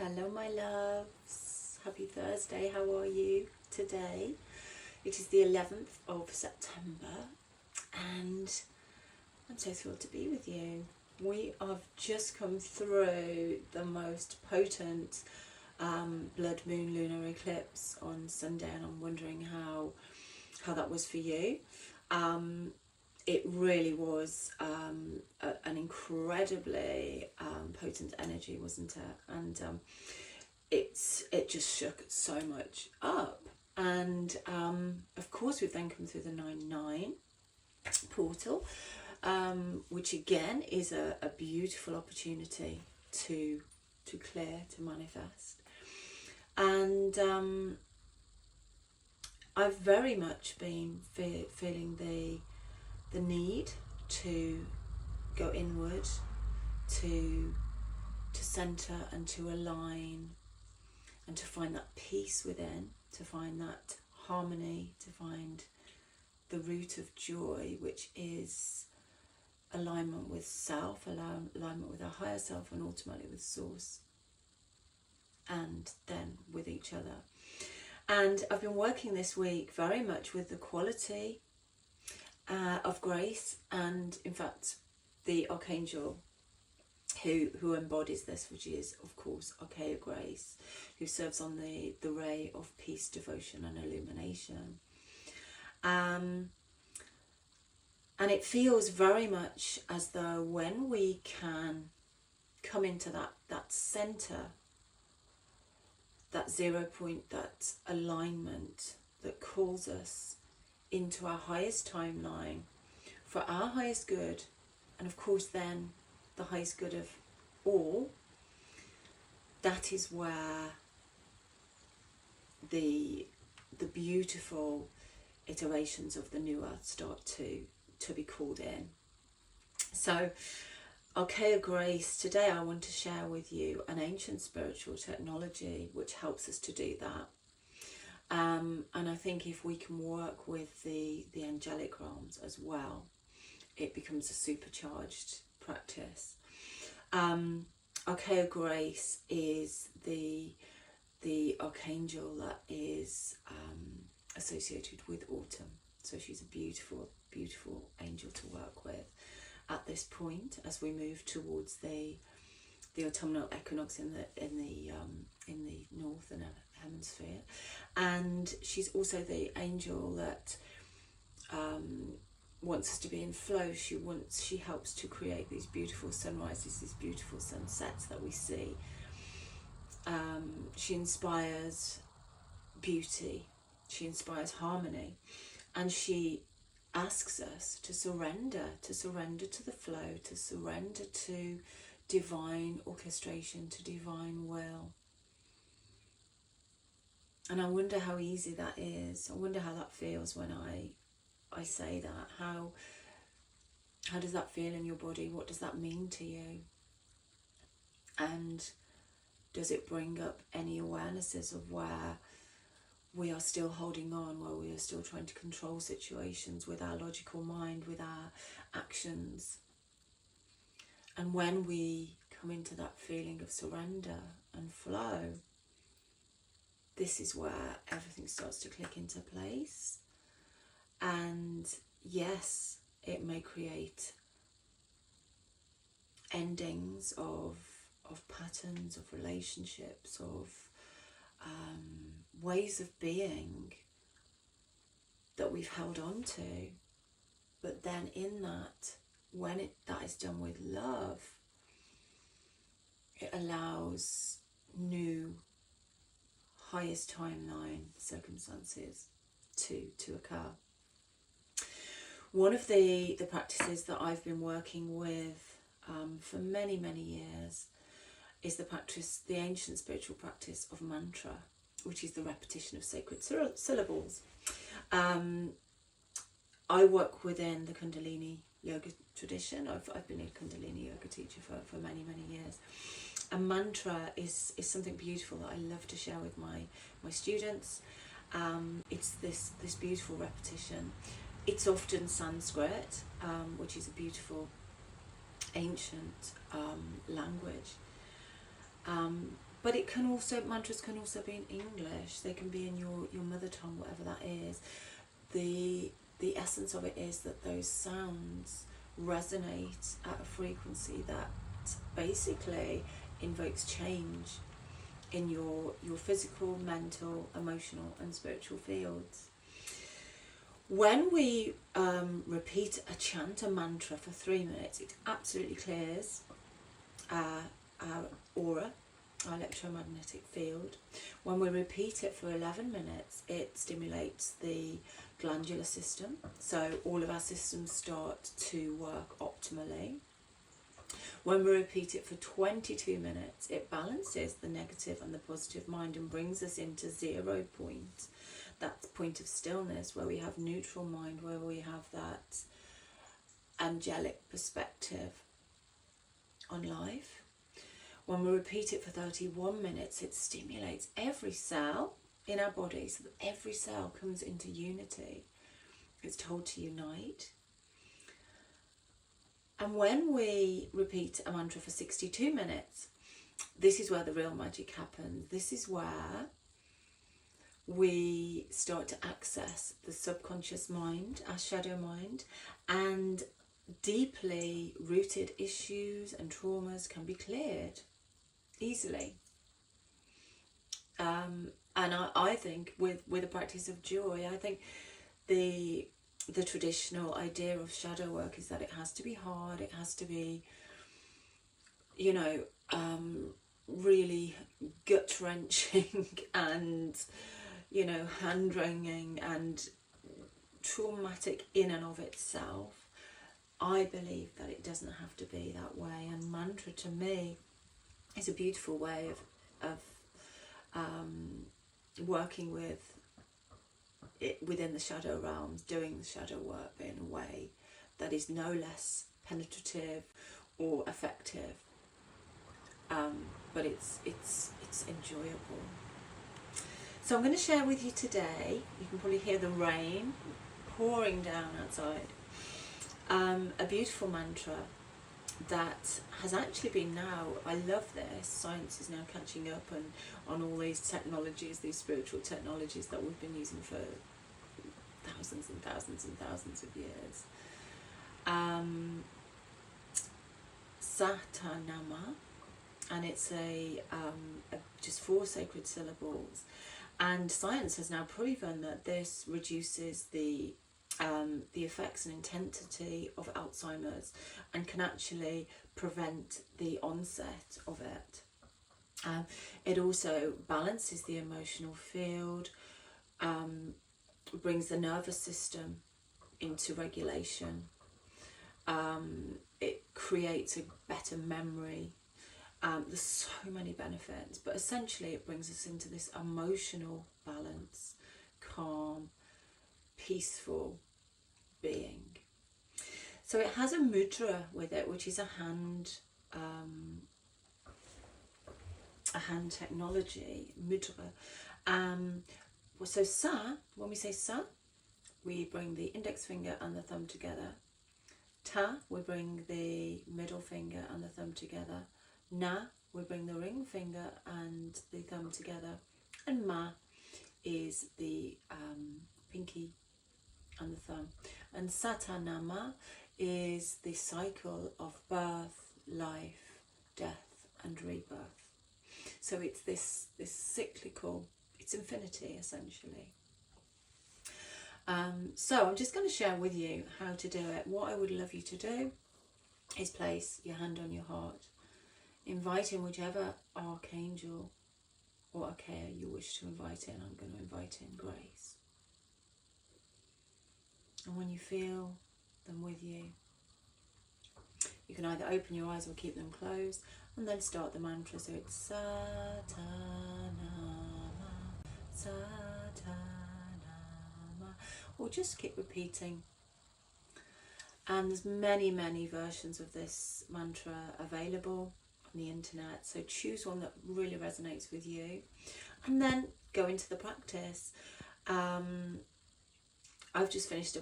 Hello my loves, happy Thursday, how are you today? It is the 11th of September and I'm so thrilled to be with you. We have just come through the most potent blood moon lunar eclipse on Sunday, and I'm wondering how that was for you. It really was an incredibly potent energy, wasn't it? And it just shook so much up. And of course we've then come through the 9-9 portal, which again is a beautiful opportunity to clear, to manifest. And I've very much been feeling the need to go inward, to center and to align, and to find that peace within, to find that harmony, to find the root of joy, which is alignment with self, alignment with our higher self, and ultimately with source, and then with each other. And I've been working this week very much with the quality of grace, and in fact the archangel who embodies this, which is of course ARCHEIA GRACE, who serves on the ray of peace, devotion and illumination. And it feels very much as though when we can come into that center, that 0 point, that alignment that calls us into our highest timeline for our highest good, and of course then the highest good of all, that is where the beautiful iterations of the new earth start to be called in. So ARCHEIA GRACE, today I want to share with you an ancient spiritual technology which helps us to do that. And I think if we can work with the angelic realms as well, it becomes a supercharged practice. ARCHEIA GRACE is the archangel that is associated with autumn. So she's a beautiful, beautiful angel to work with at this point as we move towards the autumnal equinox in the northern hemisphere. And she's also the angel that wants us to be in flow. She helps to create these beautiful sunrises, these beautiful sunsets that we see. She inspires beauty, she inspires harmony, and she asks us to surrender to the flow, to surrender to divine orchestration, to divine will. And I wonder how easy that is. I wonder how that feels when I say that. How does that feel in your body? What does that mean to you? And does it bring up any awarenesses of where we are still holding on, where we are still trying to control situations with our logical mind, with our actions? And when we come into that feeling of surrender and flow, this is where everything starts to click into place. And yes, it may create endings of patterns, of relationships, of ways of being that we've held on to. But then in that, when that is done with love, it allows new highest timeline circumstances to occur. One of the practices that I've been working with for many years is the ancient spiritual practice of mantra, which is the repetition of sacred syllables. I work within the Kundalini yoga tradition. I've been a Kundalini yoga teacher for many years. A mantra is something beautiful that I love to share with my students. It's this beautiful repetition. It's often Sanskrit, which is a beautiful ancient language. but it can also, mantras can also be in English. They can be in your mother tongue, whatever that is. The essence of it is that those sounds resonate at a frequency that basically invokes change in your physical, mental, emotional and spiritual fields. When we repeat a chant, a mantra for 3 minutes, it absolutely clears our aura, our electromagnetic field. When we repeat it for 11 minutes, it stimulates the glandular system, so all of our systems start to work optimally. When we repeat it for 22 minutes, it balances the negative and the positive mind and brings us into 0 point. That point of stillness, where we have neutral mind, where we have that angelic perspective on life. When we repeat it for 31 minutes, it stimulates every cell in our body, so that every cell comes into unity. It's told to unite. And when we repeat a mantra for 62 minutes, this is where the real magic happens. This is where we start to access the subconscious mind, our shadow mind, and deeply rooted issues and traumas can be cleared easily. And I think with the practice of joy, I think the traditional idea of shadow work is that it has to be hard, it has to be, you know, really gut-wrenching and, you know, hand-wringing and traumatic in and of itself. I believe that it doesn't have to be that way, and mantra to me is a beautiful way of working with it within the shadow realms, doing the shadow work in a way that is no less penetrative or effective, but it's enjoyable. So I'm going to share with you today, you can probably hear the rain pouring down outside, a beautiful mantra that has actually been now, I love this, science is now catching up on all these technologies, these spiritual technologies that we've been using for thousands and thousands and thousands of years. Satanama, and it's a just 4 sacred syllables, and science has now proven that this reduces the effects and intensity of Alzheimer's and can actually prevent the onset of it. It also balances the emotional field, brings the nervous system into regulation. It creates a better memory. There's so many benefits, but essentially it brings us into this emotional balance, calm, peaceful being. So it has a mudra with it, which is a hand technology, mudra. So sa, when we say sa, we bring the index finger and the thumb together. Ta, we bring the middle finger and the thumb together. Na, we bring the ring finger and the thumb together. And ma is the pinky and the thumb. And Satanama is the cycle of birth, life, death and rebirth. So it's this cyclical, it's infinity essentially. So I'm just going to share with you how to do it. What I would love you to do is place your hand on your heart, invite in whichever archangel or archeia you wish to invite in. I'm going to invite in Grace. And when you feel them with you, you can either open your eyes or keep them closed and then start the mantra. So it's Satanama, Satanama, or just keep repeating. And there's many versions of this mantra available on the internet, so choose one that really resonates with you and then go into the practice. I've just finished a